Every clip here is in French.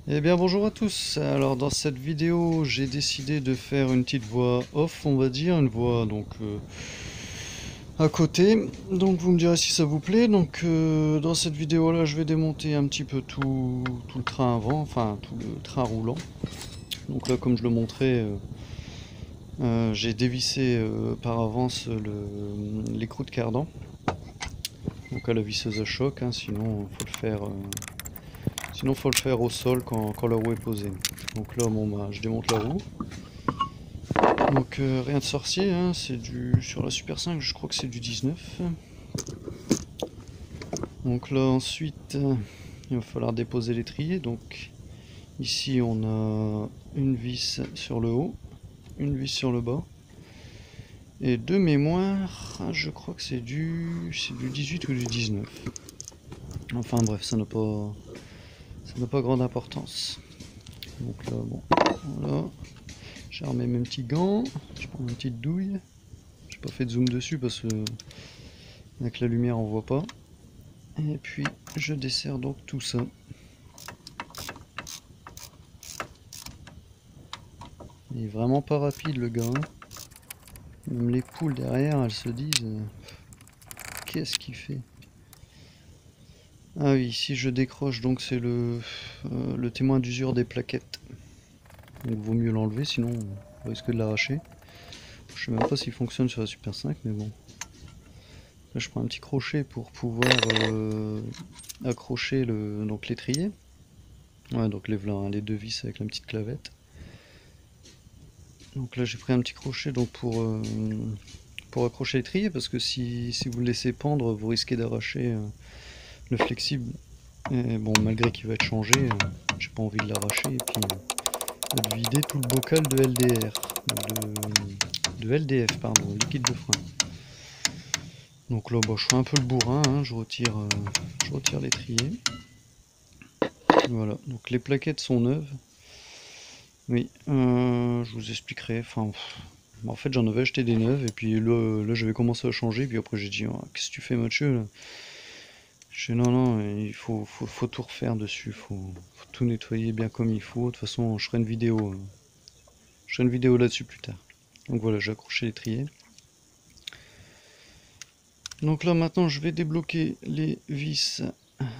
Eh bien bonjour à tous. Alors dans cette vidéo j'ai décidé de faire une petite voix off, on va dire, une voix à côté. Donc vous me direz si ça vous plaît. Dans cette vidéo là je vais démonter un petit peu tout le train avant, enfin tout le train roulant. Donc là comme je le montrais, j'ai dévissé par avance l'écrou de cardan. Donc à la visseuse à choc, hein, sinon faut le faire au sol quand la roue est posée. Donc là bon bah je démonte la roue. Rien de sorcier, hein, c'est sur la Super 5, je crois que c'est du 19. Donc là ensuite, il va falloir déposer l'étrier. Donc ici on a une vis sur le haut, une vis sur le bas. Et de mémoire, je crois que c'est du 18 ou du 19. Enfin bref, ça n'a pas grande importance. Donc là, bon, voilà. J'ai remis mes petits gants, je prends une petite douille. J'ai pas fait de zoom dessus parce que avec la lumière on voit pas. Et puis je desserre donc tout ça. Il est vraiment pas rapide le gars, hein. Même les poules derrière elles se disent qu'est-ce qu'il fait. Ah oui, si je décroche donc c'est le témoin d'usure des plaquettes. Donc vaut mieux l'enlever sinon on risque de l'arracher. Je sais même pas s'il fonctionne sur la Super 5 mais bon. Là je prends un petit crochet pour pouvoir accrocher l'étrier. Ouais, donc les deux vis avec la petite clavette. Donc là j'ai pris un petit crochet donc pour accrocher l'étrier parce que si vous le laissez pendre vous risquez d'arracher le flexible. Et bon, malgré qu'il va être changé, j'ai pas envie de l'arracher et puis de vider tout le bocal de LDR, de LDF pardon, liquide de frein. Donc là bah, je fais un peu le bourrin, hein, je retire l'étrier. Voilà, donc les plaquettes sont neuves. Oui, je vous expliquerai. Enfin, en fait, j'en avais acheté des neuves et puis là j'avais commencé à changer. Puis après, j'ai dit, oh, qu'est-ce que tu fais, Mathieu là? Je dis, non, non, il faut tout refaire dessus. Faut tout nettoyer bien comme il faut. De toute façon, je ferai une vidéo. Je ferai une vidéo là-dessus plus tard. Donc voilà, j'ai accroché l'étrier. Donc là, maintenant, je vais débloquer les vis.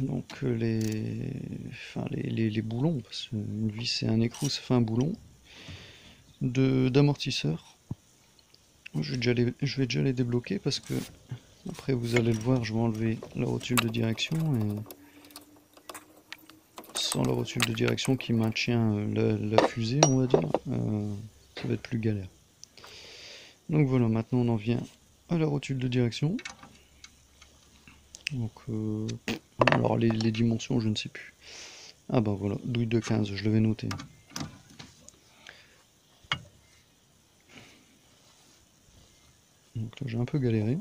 Donc les boulons. Parce qu'une vis et un écrou, ça fait un boulon. D'amortisseur. Je vais déjà les débloquer parce que après vous allez le voir, je vais enlever la rotule de direction et sans la rotule de direction qui maintient la fusée, on va dire, ça va être plus galère. Donc voilà, maintenant on en vient à la rotule de direction. Donc alors les dimensions, je ne sais plus. Ah bah voilà, douille de 15, je l'avais noté. Donc là j'ai un peu galéré.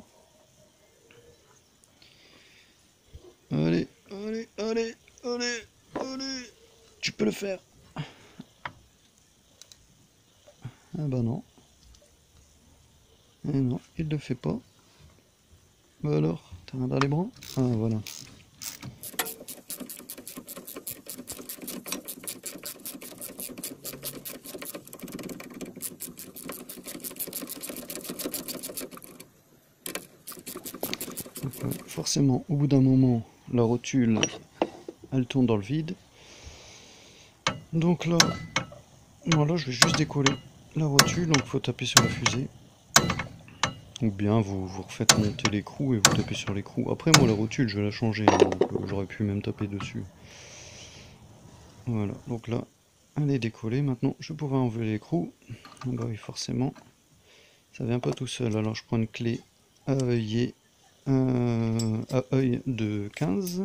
Allez, allez, allez, allez, allez, tu peux le faire. Ah bah non. Et non, il le fait pas. Bah alors, t'as rien dans les bras? Ah voilà. Donc, forcément, au bout d'un moment, la rotule, elle tourne dans le vide. Donc là, voilà, je vais juste décoller la rotule, donc il faut taper sur la fusée. Ou bien vous refaites monter l'écrou et vous tapez sur l'écrou. Après moi la rotule je vais la changer, hein, donc j'aurais pu même taper dessus. Voilà, donc là, elle est décollée. Maintenant je vais pouvoir enlever l'écrou. Bah oui forcément, ça vient pas tout seul. Alors je prends une clé à œillet à œil de 15.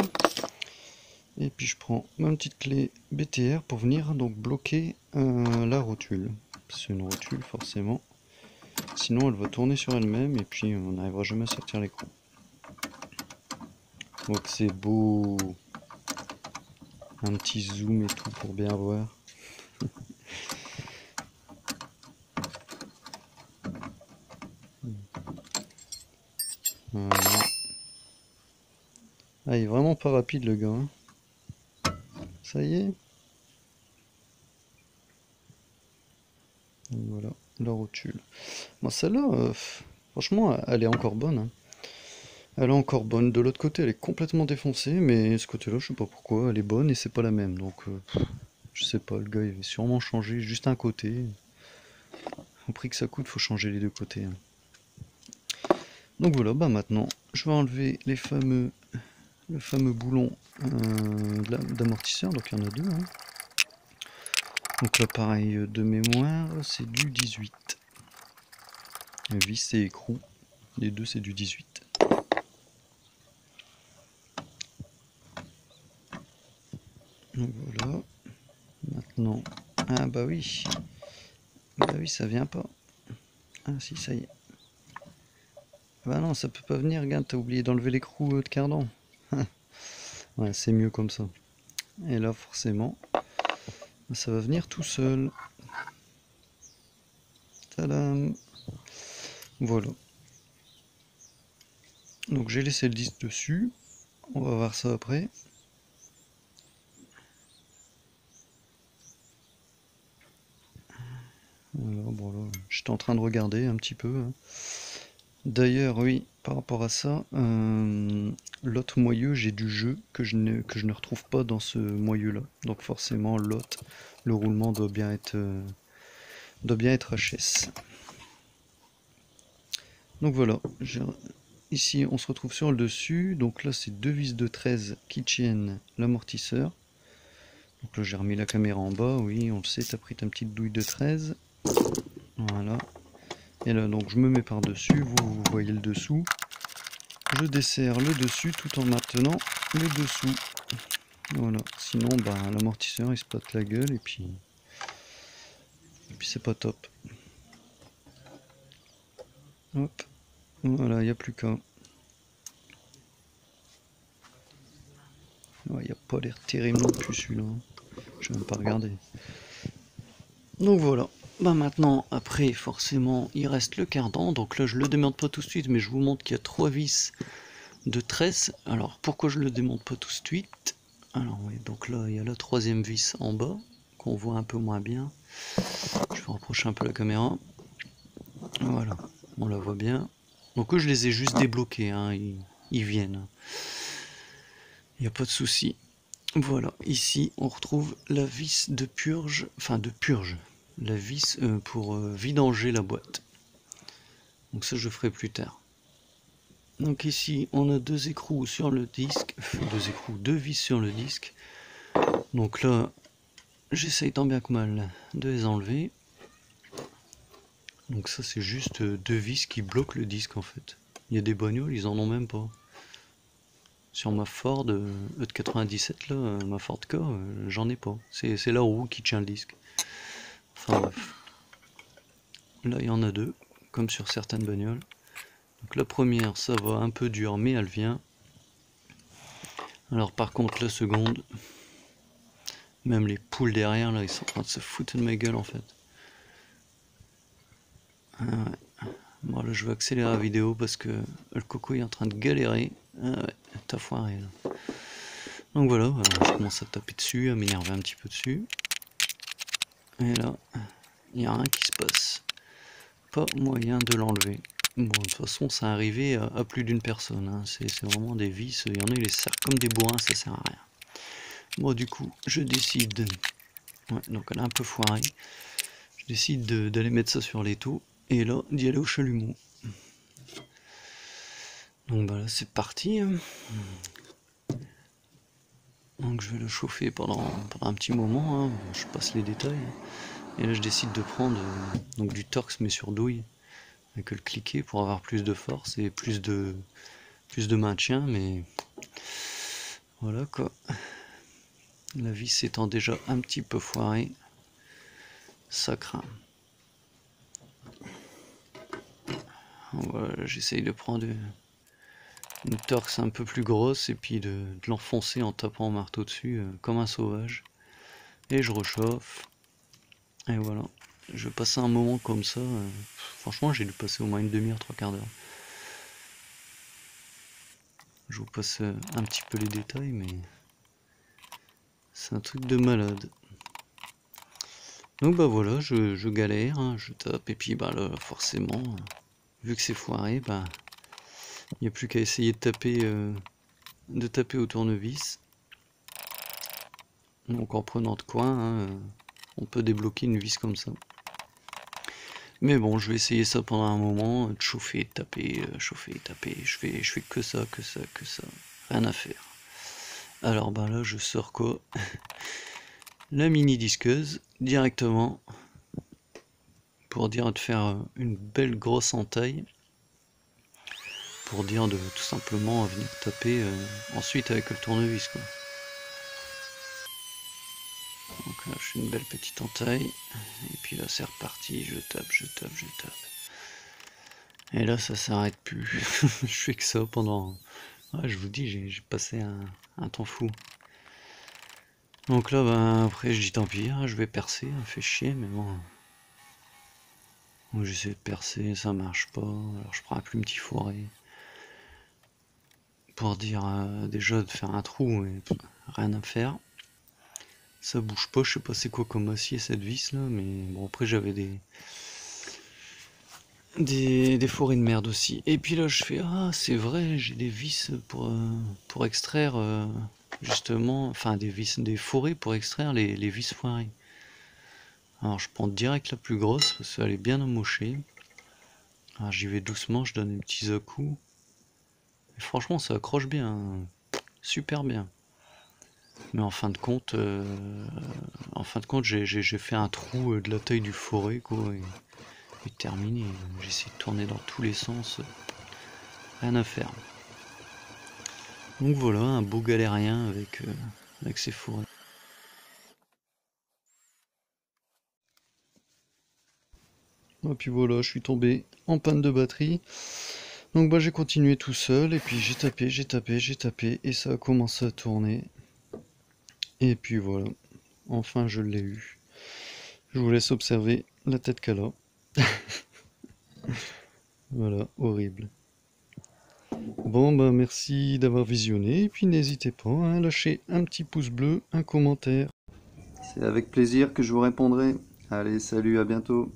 Et puis je prends ma petite clé BTR pour venir donc bloquer la rotule. C'est une rotule forcément. Sinon elle va tourner sur elle-même et puis on n'arrivera jamais à sortir l'écrou. Donc c'est beau. Un petit zoom et tout pour bien voir. Voilà. Ah, il est vraiment pas rapide le gars, hein. Ça y est. Donc voilà, la rotule. Bon, celle-là, franchement, elle est encore bonne, hein. Elle est encore bonne. De l'autre côté, elle est complètement défoncée, mais ce côté-là, je sais pas pourquoi, elle est bonne et c'est pas la même. Donc, je sais pas, le gars, il avait sûrement changé juste un côté. Au prix que ça coûte, faut changer les deux côtés, hein. Donc voilà, bah maintenant, je vais enlever le fameux boulon d'amortisseur. Donc il y en a deux, hein. Donc là, pareil, de mémoire, c'est du 18. Vis et écrou, les deux, c'est du 18. Donc voilà. Maintenant, ah bah oui, ça vient pas. Ah si, ça y est. Bah non, ça peut pas venir, regarde, t'as oublié d'enlever l'écrou de cardan. Ouais, c'est mieux comme ça. Et là, forcément, ça va venir tout seul. Tadam! Voilà. Donc j'ai laissé le disque dessus. On va voir ça après. Voilà, bon là, j'étais en train de regarder un petit peu, hein. D'ailleurs, oui, par rapport à ça, l'autre moyeu, j'ai du jeu que je ne retrouve pas dans ce moyeu-là. Donc forcément, le roulement doit bien être HS. Donc voilà, ici on se retrouve sur le dessus. Donc là, c'est deux vis de 13 qui tiennent l'amortisseur. Donc là, j'ai remis la caméra en bas. Oui, on le sait, t'as pris ta petite douille de 13. Voilà. Et là, donc je me mets par-dessus. Vous voyez le dessous. Je desserre le dessus tout en maintenant le dessous. Voilà, sinon bah, l'amortisseur il se pète la gueule et puis c'est pas top. Hop, voilà, il n'y a plus qu'à. Ouais, il a pas l'air terrible non plus celui-là. Je vais même pas regarder. Donc voilà. Bah maintenant, après, forcément, il reste le cardan. Donc là, je le démonte pas tout de suite, mais je vous montre qu'il y a 3 vis de 13. Alors, pourquoi je le démonte pas tout de suite? Alors, oui, donc là, il y a la troisième vis en bas, qu'on voit un peu moins bien. Je vais rapprocher un peu la caméra. Voilà, on la voit bien. Donc eux, je les ai juste débloqués, hein, ils viennent. Il n'y a pas de souci. Voilà, ici, on retrouve la vis de purge, enfin de purge, la vis pour vidanger la boîte. Donc ça, je ferai plus tard. Donc ici, on a deux écrous sur le disque, deux vis sur le disque. Donc là, j'essaye tant bien que mal de les enlever. Donc ça, c'est juste deux vis qui bloquent le disque en fait. Il y a des bagnoles, ils en ont même pas. Sur ma Ford E de 97 là, ma Ford K, j'en ai pas. C'est la roue qui tient le disque. Enfin bref. Là il y en a deux, comme sur certaines bagnoles. Donc la première ça va un peu dur mais elle vient. Alors par contre la seconde, même les poules derrière là ils sont en train de se foutre de ma gueule en fait. Ah ouais. Bon là je vais accélérer la vidéo parce que le coco est en train de galérer. Ah ouais, t'as foiré là. Donc voilà, je commence à taper dessus, à m'énerver un petit peu dessus. Et là, il n'y a rien qui se passe. Pas moyen de l'enlever. Bon, de toute façon, ça arrivait à plus d'une personne, hein. C'est vraiment des vis. Il y en a, ils les serrent comme des bourrins, ça sert à rien. Bon, du coup, je décide. Ouais, donc elle est un peu foirée. Je décide d'aller mettre ça sur l'étau. Et là, d'y aller au chalumeau. Donc bah là, c'est parti, hein. Donc je vais le chauffer pendant un petit moment, hein. Je passe les détails. Et là, je décide de prendre donc du Torx, mais sur douille. Avec le cliquer pour avoir plus de force et plus de maintien, mais voilà quoi. La vis étant déjà un petit peu foirée, ça craint. Voilà, j'essaye de prendre une Torx un peu plus grosse et puis de l'enfoncer en tapant au marteau dessus comme un sauvage. Et je rechauffe. Et voilà. Je vais passer un moment comme ça. Franchement, j'ai dû passer au moins une demi-heure, trois quarts d'heure. Je vous passe un petit peu les détails, mais c'est un truc de malade. Donc bah voilà, je galère, hein, je tape, et puis bah là, forcément, vu que c'est foiré, bah il n'y a plus qu'à essayer de taper au tournevis. Donc en prenant de coin, hein, on peut débloquer une vis comme ça. Mais bon, je vais essayer ça pendant un moment, de chauffer, de taper, chauffer, taper. Je fais que ça, que ça, que ça. Rien à faire. Alors bah là, je sors quoi? La mini disqueuse directement pour dire de faire une belle grosse entaille, pour dire de tout simplement venir taper ensuite avec le tournevis quoi. Donc là je fais une belle petite entaille et puis là c'est reparti, je tape, je tape, je tape. Et là ça s'arrête plus. Je fais que ça pendant... Ouais, je vous dis, j'ai passé un temps fou. Donc là ben, après je dis tant pis, hein, je vais percer, ça fait chier mais bon. Donc j'essaie de percer, ça marche pas, alors je prends un plus petit fourré. Pour dire déjà de faire un trou et rien à faire. Ça bouge pas, je sais pas c'est quoi comme acier cette vis là, mais bon après j'avais des fourrés de merde aussi. Et puis là je fais ah c'est vrai, j'ai des vis pour extraire justement, enfin des fourrés pour extraire les vis foirées. Alors je prends direct la plus grosse parce qu'elle est bien amochée. Alors j'y vais doucement, je donne des petits à-coups. Et franchement ça accroche bien, super bien. Mais en fin de compte, j'ai fait un trou de la taille du forêt, quoi, et terminé. J'ai essayé de tourner dans tous les sens, rien à faire. Donc voilà, un beau galérien avec ses forêts. Et puis voilà, je suis tombé en panne de batterie. Donc bah j'ai continué tout seul, et puis j'ai tapé, j'ai tapé, j'ai tapé, et ça a commencé à tourner. Et puis voilà, enfin je l'ai eu. Je vous laisse observer la tête qu'elle a. Voilà, horrible. Bon bah merci d'avoir visionné, et puis n'hésitez pas à lâcher un petit pouce bleu, un commentaire. C'est avec plaisir que je vous répondrai. Allez, salut, à bientôt.